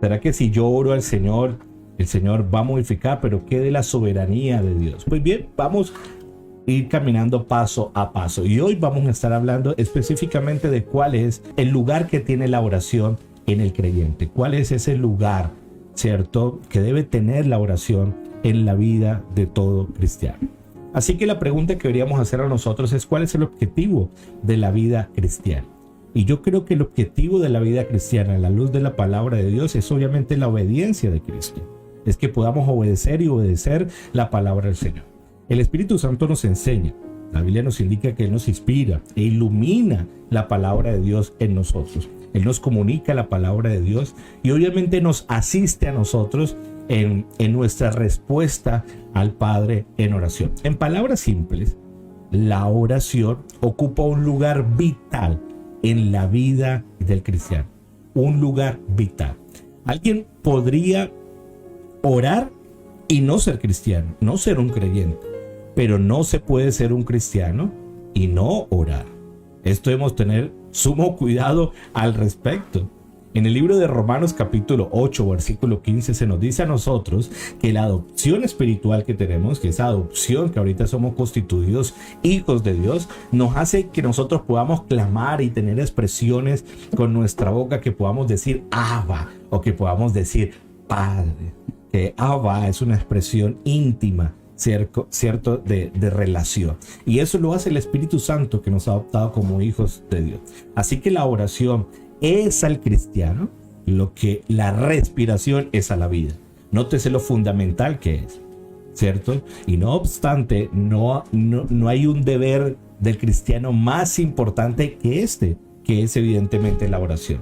¿Será que si yo oro al Señor, el Señor va a modificar? Pero ¿qué de la soberanía de Dios? Pues bien, vamos a ir caminando paso a paso. Y hoy vamos a estar hablando específicamente de cuál es el lugar que tiene la oración en el creyente. ¿Cuál es ese lugar, cierto, que debe tener la oración en la vida de todo cristiano? Así que la pregunta que deberíamos hacer a nosotros es: ¿cuál es el objetivo de la vida cristiana? Y yo creo que el objetivo de la vida cristiana, a la luz de la palabra de Dios, es obviamente la obediencia de Cristo. Es que podamos obedecer y obedecer la palabra del Señor. El Espíritu Santo nos enseña. La Biblia nos indica que Él nos inspira e ilumina la palabra de Dios en nosotros. Él nos comunica la palabra de Dios y obviamente nos asiste a nosotros en nuestra respuesta al Padre en oración. En palabras simples, la oración ocupa un lugar vital en la vida del cristiano. Un lugar vital. Alguien podría orar y no ser cristiano, no ser un creyente, pero no se puede ser un cristiano y no orar. Esto debemos tener sumo cuidado al respecto. En el libro de Romanos capítulo 8 versículo 15 se nos dice a nosotros que la adopción espiritual que tenemos, que esa adopción que ahorita somos constituidos hijos de Dios, nos hace que nosotros podamos clamar y tener expresiones con nuestra boca, que podamos decir Abba o que podamos decir Padre. Que Abba es una expresión íntima, cierto, de relación. Y eso lo hace el Espíritu Santo, que nos ha adoptado como hijos de Dios. Así que la oración es al cristiano lo que la respiración es a la vida. Nótese lo fundamental que es, ¿cierto? Y no obstante, no hay un deber del cristiano más importante que que es evidentemente la oración.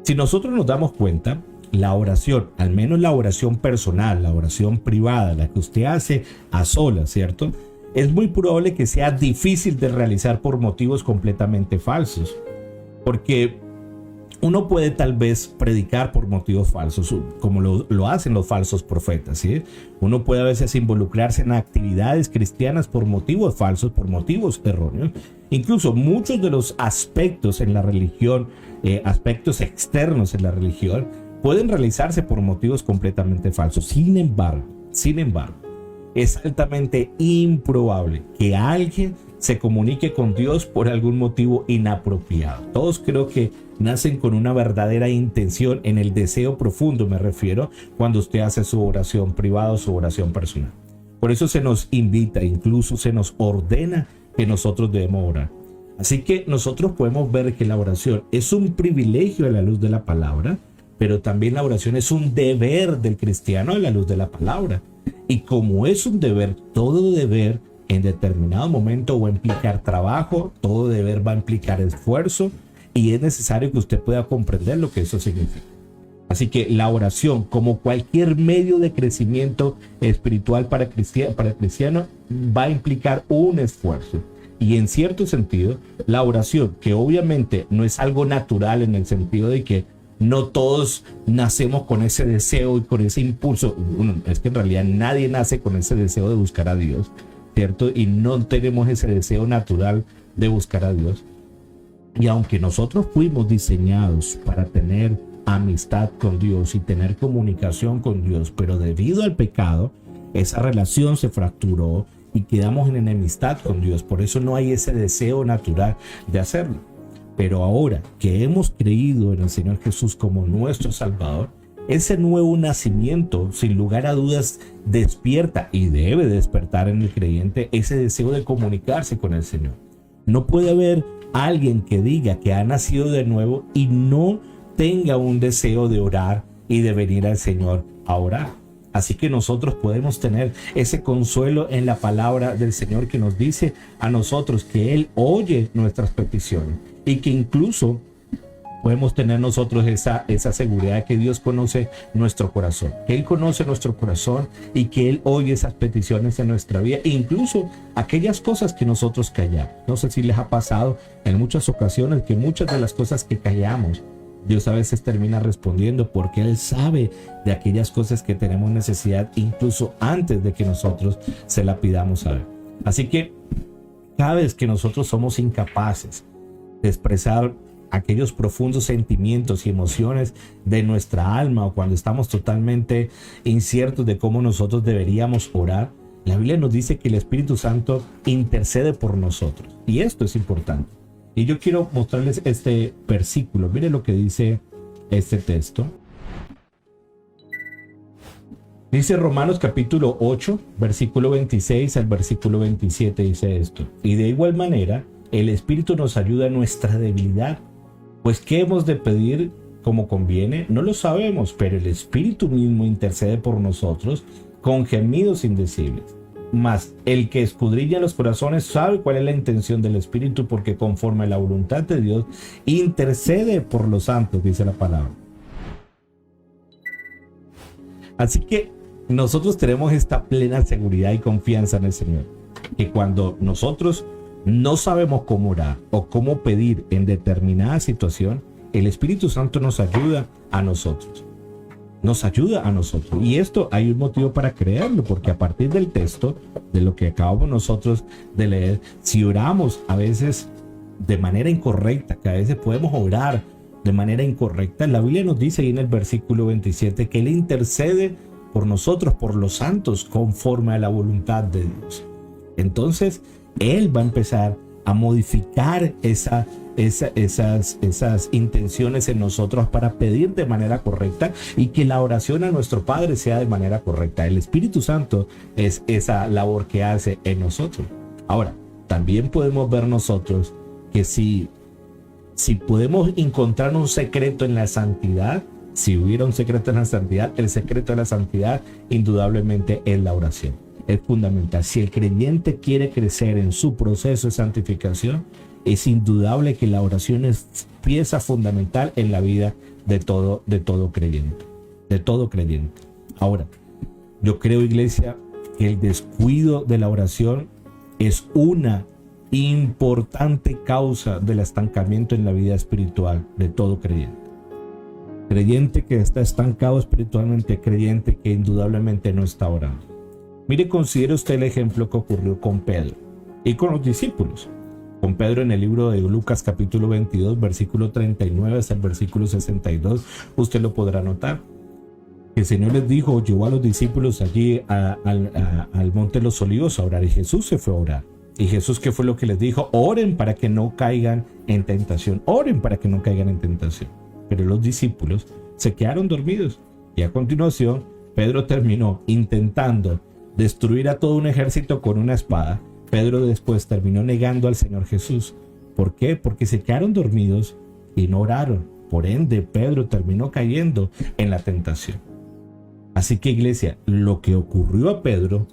Si nosotros nos damos cuenta, la oración, al menos la oración personal, la oración privada, la que usted hace a solas, ¿cierto? Es muy probable que sea difícil de realizar por motivos completamente falsos. Porque uno puede tal vez predicar por motivos falsos, como lo hacen los falsos profetas, ¿sí? Uno puede a veces involucrarse en actividades cristianas por motivos falsos, por motivos erróneos. Incluso muchos de los aspectos en la religión, aspectos externos en la religión, pueden realizarse por motivos completamente falsos. Sin embargo, es altamente improbable que alguien se comunique con Dios por algún motivo inapropiado. Todos creo que nacen con una verdadera intención, en el deseo profundo me refiero, cuando usted hace su oración privada o su oración personal. Por eso se nos invita, incluso se nos ordena que nosotros debemos orar. Así que nosotros podemos ver que la oración es un privilegio a la luz de la palabra, pero también la oración es un deber del cristiano a la luz de la palabra. Y como es un deber, todo deber en determinado momento va a implicar trabajo, todo deber va a implicar esfuerzo, y es necesario que usted pueda comprender lo que eso significa. Así que la oración, como cualquier medio de crecimiento espiritual para el cristiano, va a implicar un esfuerzo. Y en cierto sentido, la oración, que obviamente no es algo natural en el sentido de que no todos nacemos con ese deseo y con ese impulso. Es que en realidad nadie nace con ese deseo de buscar a Dios, ¿cierto? Y no tenemos ese deseo natural de buscar a Dios. Y aunque nosotros fuimos diseñados para tener amistad con Dios y tener comunicación con Dios, pero debido al pecado, esa relación se fracturó y quedamos en enemistad con Dios. Por eso no hay ese deseo natural de hacerlo. Pero ahora que hemos creído en el Señor Jesús como nuestro Salvador, ese nuevo nacimiento, sin lugar a dudas, despierta y debe despertar en el creyente ese deseo de comunicarse con el Señor. No puede haber alguien que diga que ha nacido de nuevo y no tenga un deseo de orar y de venir al Señor a orar. Así que nosotros podemos tener ese consuelo en la palabra del Señor, que nos dice a nosotros que Él oye nuestras peticiones y que incluso podemos tener nosotros esa seguridad de que Dios conoce nuestro corazón, que Él conoce nuestro corazón y que Él oye esas peticiones en nuestra vida, e incluso aquellas cosas que nosotros callamos. No sé si les ha pasado en muchas ocasiones que muchas de las cosas que callamos, Dios a veces termina respondiendo, porque Él sabe de aquellas cosas que tenemos necesidad incluso antes de que nosotros se la pidamos a Él. Así que cada vez que nosotros somos incapaces de expresar aquellos profundos sentimientos y emociones de nuestra alma, o cuando estamos totalmente inciertos de cómo nosotros deberíamos orar, la Biblia nos dice que el Espíritu Santo intercede por nosotros. Y esto es importante. Y yo quiero mostrarles este versículo. Miren lo que dice este texto. Dice Romanos capítulo 8, versículo 26 al versículo 27, dice esto: y de igual manera, el Espíritu nos ayuda en nuestra debilidad. Pues ¿qué hemos de pedir como conviene? No lo sabemos, pero el Espíritu mismo intercede por nosotros con gemidos indecibles. Mas el que escudriña los corazones sabe cuál es la intención del Espíritu, porque conforme a la voluntad de Dios intercede por los santos, dice la palabra. Así que nosotros tenemos esta plena seguridad y confianza en el Señor, que cuando nosotros no sabemos cómo orar o cómo pedir en determinada situación, el Espíritu Santo nos ayuda a nosotros. Nos ayuda a nosotros. Y esto hay un motivo para creerlo, porque a partir del texto, de lo que acabamos nosotros de leer, si oramos a veces de manera incorrecta, que a veces podemos orar de manera incorrecta, la Biblia nos dice ahí en el versículo 27 que Él intercede por nosotros, por los santos, conforme a la voluntad de Dios. Entonces, Él va a empezar a modificar esas intenciones en nosotros para pedir de manera correcta y que la oración a nuestro Padre sea de manera correcta. El Espíritu Santo es esa labor que hace en nosotros. Ahora, también podemos ver nosotros que si podemos encontrar un secreto en la santidad, si hubiera un secreto en la santidad, el secreto de la santidad indudablemente es la oración. Es fundamental. Si el creyente quiere crecer en su proceso de santificación, es indudable que la oración es pieza fundamental en la vida de todo creyente. De todo creyente. Ahora, yo creo, iglesia, que el descuido de la oración es una importante causa del estancamiento en la vida espiritual de todo creyente. Creyente que está estancado espiritualmente, creyente que indudablemente no está orando. Mire, considere usted el ejemplo que ocurrió con Pedro y con los discípulos. Con Pedro en el libro de Lucas capítulo 22, versículo 39 hasta el versículo 62, usted lo podrá notar. El Señor les dijo, llevó a los discípulos allí al monte de los Olivos a orar, y Jesús se fue a orar. Y Jesús, ¿qué fue lo que les dijo? Oren para que no caigan en tentación. Oren para que no caigan en tentación. Pero los discípulos se quedaron dormidos. Y a continuación, Pedro terminó intentando destruir a todo un ejército con una espada. Pedro después terminó negando al Señor Jesús. ¿Por qué? Porque se quedaron dormidos y no oraron. Por ende, Pedro terminó cayendo en la tentación. Así que, iglesia, lo que ocurrió a Pedro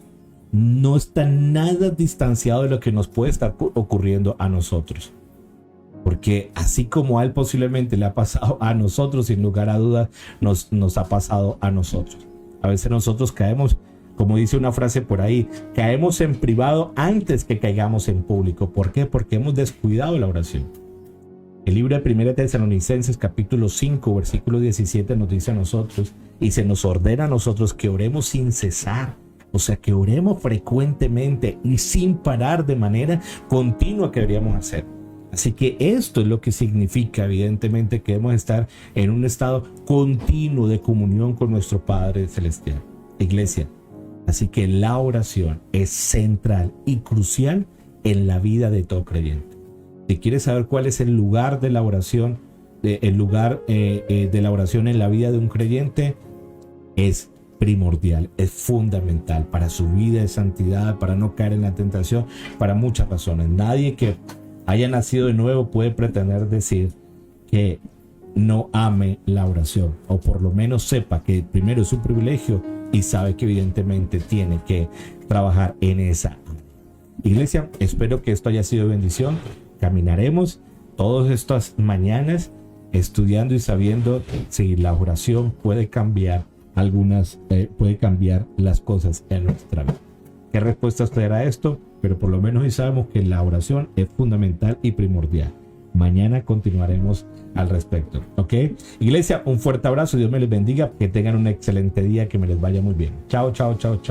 no está nada distanciado de lo que nos puede estar ocurriendo a nosotros. Porque así como a él posiblemente le ha pasado a nosotros, sin lugar a dudas, nos ha pasado a nosotros. A veces nosotros caemos, como dice una frase por ahí, caemos en privado antes que caigamos en público. ¿Por qué? Porque hemos descuidado la oración. El libro de 1 Tesalonicenses capítulo 5 versículo 17 nos dice a nosotros, y se nos ordena a nosotros que oremos sin cesar. O sea, que oremos frecuentemente y sin parar, de manera continua, que deberíamos hacer. Así que esto es lo que significa, evidentemente, que debemos estar en un estado continuo de comunión con nuestro Padre Celestial. Iglesia, así que la oración es central y crucial en la vida de todo creyente. Si quieres saber cuál es el lugar de la oración, de la oración en la vida de un creyente, es primordial, es fundamental para su vida de santidad, para no caer en la tentación, para muchas razones. Nadie que haya nacido de nuevo puede pretender decir que no ame la oración, o por lo menos sepa que primero es un privilegio y sabe que evidentemente tiene que trabajar en esa. Iglesia, espero que esto haya sido de bendición. Caminaremos todas estas mañanas estudiando y sabiendo si la oración puede cambiar puede cambiar las cosas en nuestra vida. ¿Qué respuesta usted dará a esto? Pero por lo menos hoy sabemos que la oración es fundamental y primordial. Mañana continuaremos al respecto. ¿Ok? Iglesia, un fuerte abrazo. Dios me les bendiga. Que tengan un excelente día. Que me les vaya muy bien. Chao, chao, chao, chao.